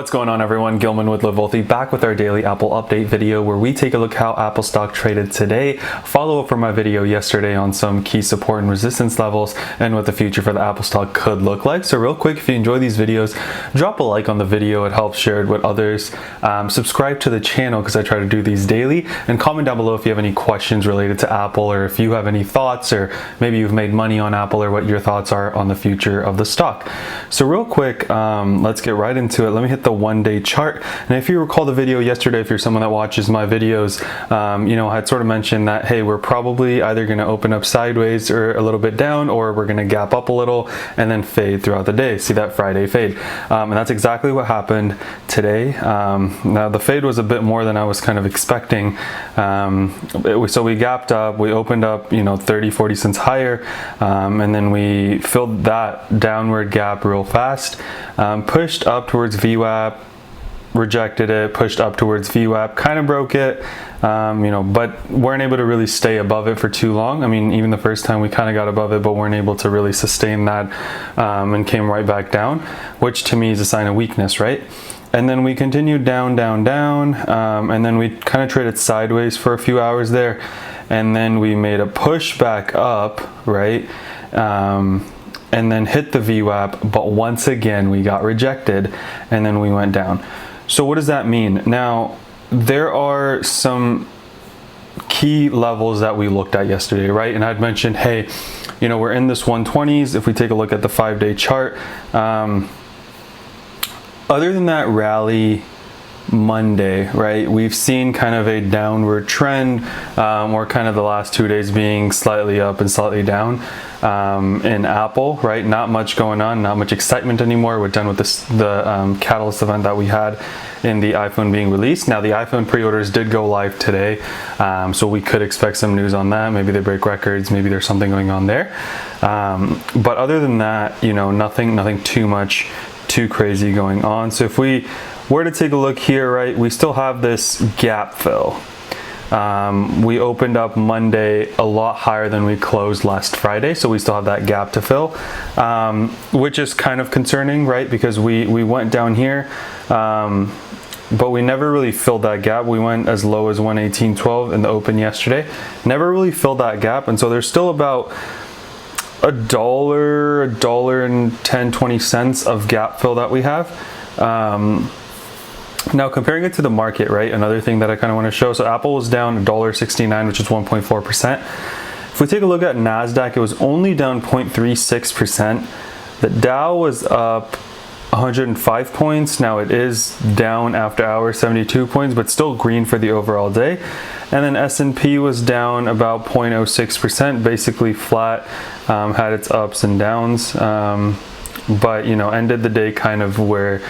What's going on, everyone? Gilman with LiveWealthy back with our daily Apple update video where we take a look how Apple stock traded today, follow up from my video yesterday on some key support and resistance levels and what the future for the Apple stock could look like. So real quick, if you enjoy these videos, drop a like on the video. It helps share it with others. Subscribe to the channel because I try to do these daily, and comment down below if you have any questions related to Apple, or if you have any thoughts, or maybe you've made money on Apple, or what your thoughts are on the future of the stock. So real quick, let's get right into it. Let me hit the one-day chart. And if you recall the video yesterday, if you're someone that watches my videos, I had sort of mentioned that, hey, we're probably either going to open up sideways or a little bit down, or we're going to gap up a little and then fade throughout the day. See that Friday fade. And that's exactly what happened today. Now the fade was a bit more than I was kind of expecting. So we gapped up, we opened up, 30, 40 cents higher, and then we filled that downward gap real fast, pushed up towards VWAP, rejected it, pushed up towards VWAP, kind of broke it, but weren't able to really stay above it for too long. I mean, even the first time we kind of got above it, but weren't able to really sustain that, and came right back down, which to me is a sign of weakness, right? And then we continued down, down, down, and then we kind of traded sideways for a few hours there, and then we made a push back up, right? And then hit the VWAP, but once again we got rejected, and then we went down. So what does that mean? Now, there are some key levels that we looked at yesterday, right? And I'd mentioned, hey, we're in this 120s. If we take a look at the 5-day chart, other than that rally Monday, right, we've seen kind of a downward trend, or kind of the last 2 days being slightly up and slightly down in Apple, right? Not much going on, not much excitement anymore. We're done with the catalyst event that we had in the iPhone being released. Now the iPhone pre-orders did go live today, so we could expect some news on that. Maybe they break records, maybe there's something going on there, but other than that, nothing too crazy going on. So if we were to take a look here, right, we still have this gap fill. We opened up Monday a lot higher than we closed last Friday, so we still have that gap to fill, which is kind of concerning, right? Because we went down here, but we never really filled that gap. We went as low as 118.12 in the open yesterday, never really filled that gap, and so there's still about $1.10-$1.20 of gap fill that we have. Now comparing it to the market, right, another thing that I kind of want to show. So Apple was down $1.69, which is 1.4%. If we take a look at NASDAQ, it was only down 0.36%. The Dow was up 105 points. Now it is down after hours, 72 points, but still green for the overall day. And then S&P was down about 0.06%, basically flat, had its ups and downs, but ended the day kind of where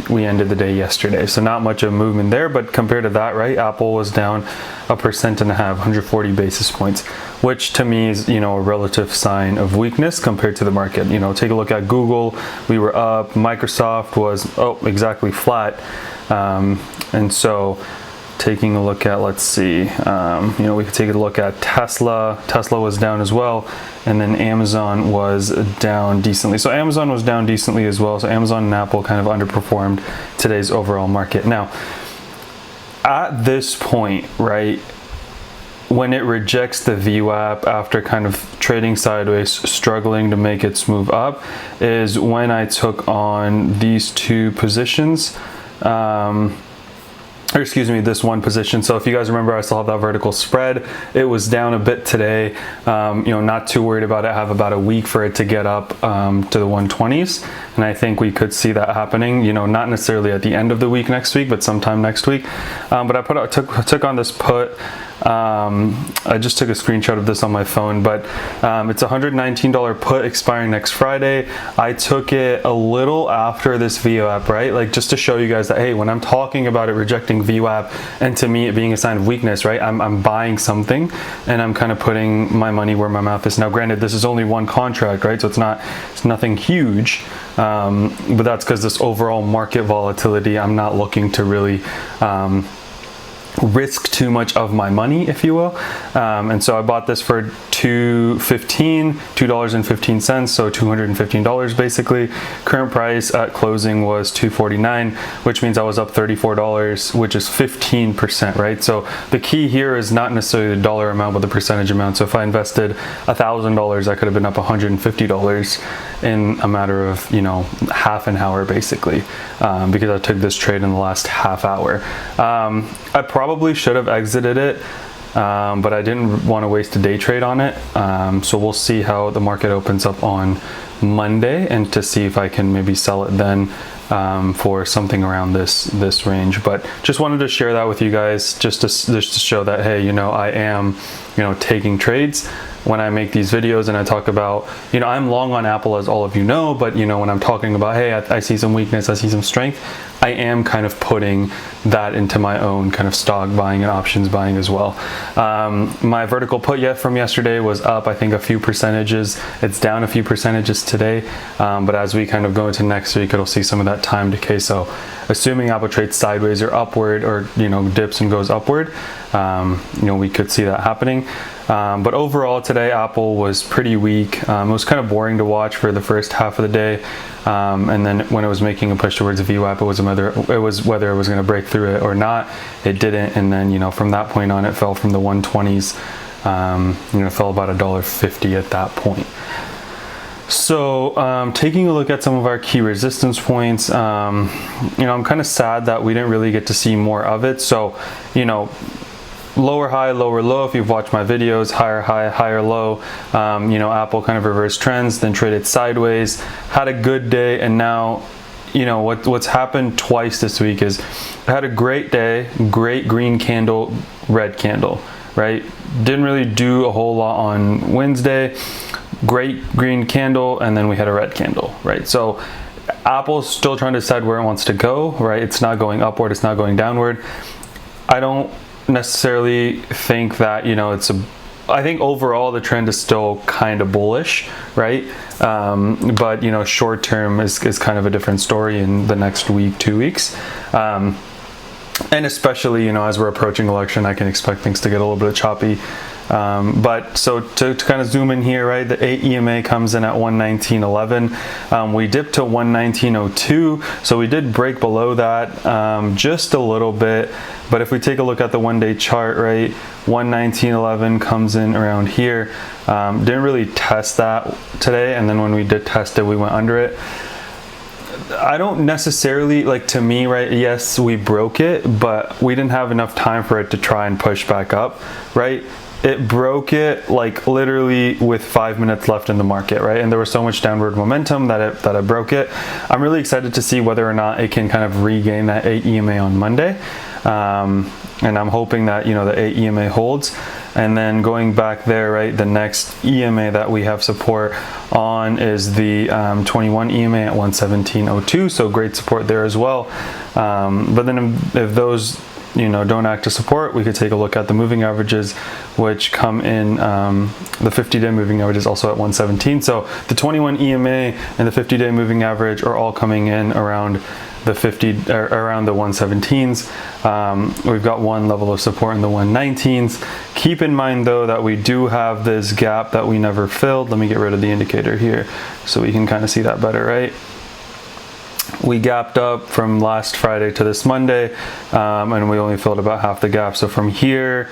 we ended the day yesterday. So not much of movement there, but compared to that, right, Apple was down 1.5%, 140 basis points, which to me is a relative sign of weakness compared to the market. Take a look at Google, we were up, Microsoft was exactly flat, and so taking a look at, let's see, we could take a look at Tesla was down as well, and then Amazon was down decently. So Amazon was down decently as well. So Amazon and Apple kind of underperformed today's overall market. Now, at this point, right, when it rejects the VWAP after kind of trading sideways, struggling to make its move up, is when I took on these two positions, this one position. So if you guys remember, I still have that vertical spread. It was down a bit today. Not too worried about it. I have about a week for it to get up to the 120s, and I think we could see that happening. Not necessarily at the end of the week next week, but sometime next week. But I took on this put. I just took a screenshot of this on my phone, but it's a $119 put expiring next Friday. I took it a little after this VWAP, right? Like, just to show you guys that, hey, when I'm talking about it rejecting VWAP, and to me it being a sign of weakness, right, I'm buying something and I'm kind of putting my money where my mouth is. Now granted, this is only one contract, right, so it's nothing huge, but that's because this overall market volatility, I'm not looking to really risk too much of my money, if you will. And so I bought this for $2.15, so $215 basically. Current price at closing was $249, which means I was up $34, which is 15%, right? So the key here is not necessarily the dollar amount, but the percentage amount. So if I invested $1,000, I could have been up $150 in a matter of, you know, half an hour basically, because I took this trade in the last half hour. I probably should have exited it, but I didn't want to waste a day trade on it. So we'll see how the market opens up on Monday, and to see if I can maybe sell it then for something around this range. But just wanted to share that with you guys, just to show that, hey, you know, I am, you know, taking trades when I make these videos, and I talk about, you know, I'm long on Apple, as all of you know, but you know, when I'm talking about, hey, I see some weakness, I see some strength, I am kind of putting that into my own kind of stock buying and options buying as well. My vertical put yet from yesterday was up, I think, a few percentages. It's down a few percentages today, but as we kind of go into next week, it'll see some of that time decay. So assuming Apple trades sideways or upward, or, you know, dips and goes upward, you know, we could see that happening. But overall today, Apple was pretty weak. It was kind of boring to watch for the first half of the day, and then when it was making a push towards a VWAP, it was whether it was going to break through it or not. It didn't, and then, you know, from that point on, it fell from the 120s. You know, fell about $1.50 at that point. So taking a look at some of our key resistance points, you know, I'm kind of sad that we didn't really get to see more of it. So, you know, lower high, lower low, if you've watched my videos, higher high, higher low, you know, Apple kind of reversed trends, then traded sideways, had a good day, and now, you know, what's happened twice this week is I had a great day, great green candle, red candle, right? Didn't really do a whole lot on Wednesday, great green candle, and then we had a red candle, right? So Apple's still trying to decide where it wants to go, right? It's not going upward, it's not going downward. I don't necessarily think that, you know, I think overall the trend is still kind of bullish, right? But, you know, short term is kind of a different story in the next week, 2 weeks. And especially, you know, as we're approaching election, I can expect things to get a little bit choppy. But so to kind of zoom in here, right, the AEMA comes in at 119.11. We dipped to 119.02, so we did break below that just a little bit. But if we take a look at the one-day chart, right, 119.11 comes in around here. Didn't really test that today, and then when we did test it, we went under it. I don't necessarily, like, to me, right, yes, we broke it, but we didn't have enough time for it to try and push back up, right? It broke it like literally with 5 minutes left in the market, right? And there was so much downward momentum that it broke it. I'm really excited to see whether or not it can kind of regain that AEMA on Monday. And I'm hoping that, you know, the AEMA holds. And then going back there, right, the next EMA that we have support on is the 21 EMA at 117.02, so great support there as well. But then if those, you know, don't act as support, we could take a look at the moving averages, which come in, the 50-day moving average is also at 117. So the 21 EMA and the 50-day moving average are all coming in around the around the 117s. We've got one level of support in the 119s. Keep in mind though that we do have this gap that we never filled. Let me get rid of the indicator here so we can kind of see that better, right? We gapped up from last Friday to this Monday, and we only filled about half the gap. So from here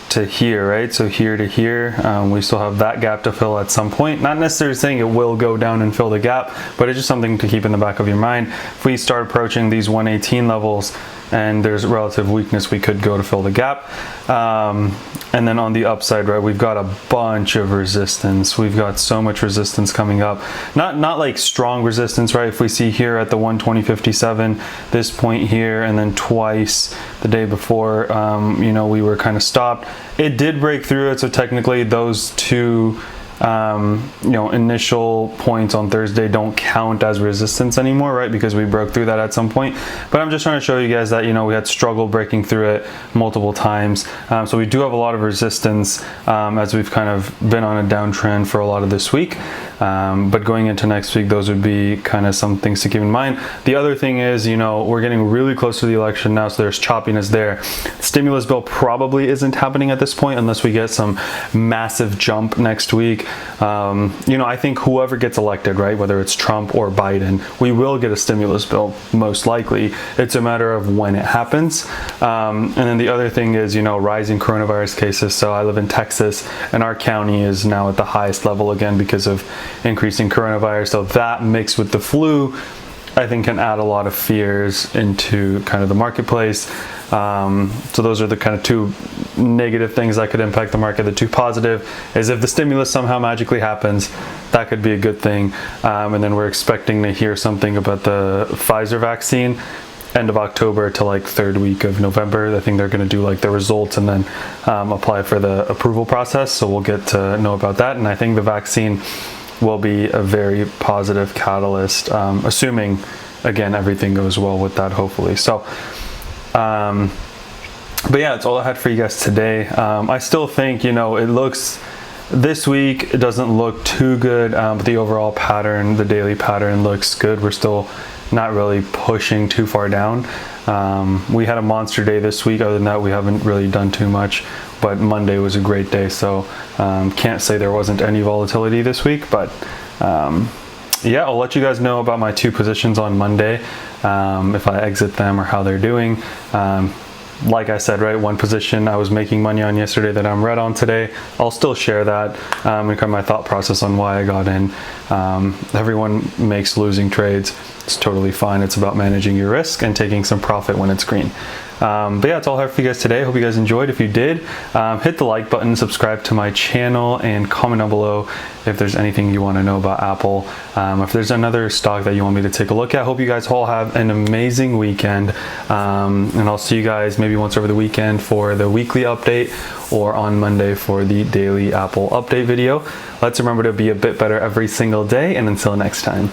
to here, right? So here to here, we still have that gap to fill at some point. Not necessarily saying it will go down and fill the gap, but it's just something to keep in the back of your mind. If we start approaching these 118 levels and there's relative weakness, we could go to fill the gap. And then on the upside, right, we've got a bunch of resistance. We've got so much resistance coming up. Not like strong resistance, right? If we see here at the 120.57, this point here, and then twice the day before, you know, we were kind of stopped. It did break through it, so technically those two you know, initial points on Thursday don't count as resistance anymore, right? Because we broke through that at some point. But I'm just trying to show you guys that, you know, we had struggled breaking through it multiple times. So we do have a lot of resistance as we've kind of been on a downtrend for a lot of this week. But going into next week, those would be kind of some things to keep in mind. The other thing is, you know, we're getting really close to the election now, so there's choppiness there. Stimulus bill probably isn't happening at this point unless we get some massive jump next week. You know, I think whoever gets elected, right, whether it's Trump or Biden, we will get a stimulus bill, most likely. It's a matter of when it happens. And then the other thing is, you know, rising coronavirus cases. So I live in Texas, and our county is now at the highest level again because of increasing coronavirus. So that mixed with the flu, I think, can add a lot of fears into kind of the marketplace. So those are the kind of two negative things that could impact the market. The two positive is if the stimulus somehow magically happens, that could be a good thing. And then we're expecting to hear something about the Pfizer vaccine end of October to like third week of November. I think they're going to do like the results and then apply for the approval process. So we'll get to know about that. And I think the vaccine will be a very positive catalyst, assuming, again, everything goes well with that, hopefully. So, but yeah, that's all I had for you guys today. I still think, you know, it looks, this week, it doesn't look too good, but the overall pattern, the daily pattern looks good. We're still not really pushing too far down. We had a monster day this week. Other than that, we haven't really done too much, but Monday was a great day. So can't say there wasn't any volatility this week, but yeah, I'll let you guys know about my two positions on Monday, if I exit them or how they're doing. Like I said, right, one position I was making money on yesterday that I'm red on today. I'll still share that and kind of my thought process on why I got in. Everyone makes losing trades. It's totally fine. It's about managing your risk and taking some profit when it's green. But yeah, that's all I have for you guys today. Hope you guys enjoyed. If you did, hit the like button, subscribe to my channel, and comment down below if there's anything you want to know about Apple. If there's another stock that you want me to take a look at. Hope you guys all have an amazing weekend. And I'll see you guys maybe once over the weekend for the weekly update or on Monday for the daily Apple update video. Let's remember to be a bit better every single day, and until next time.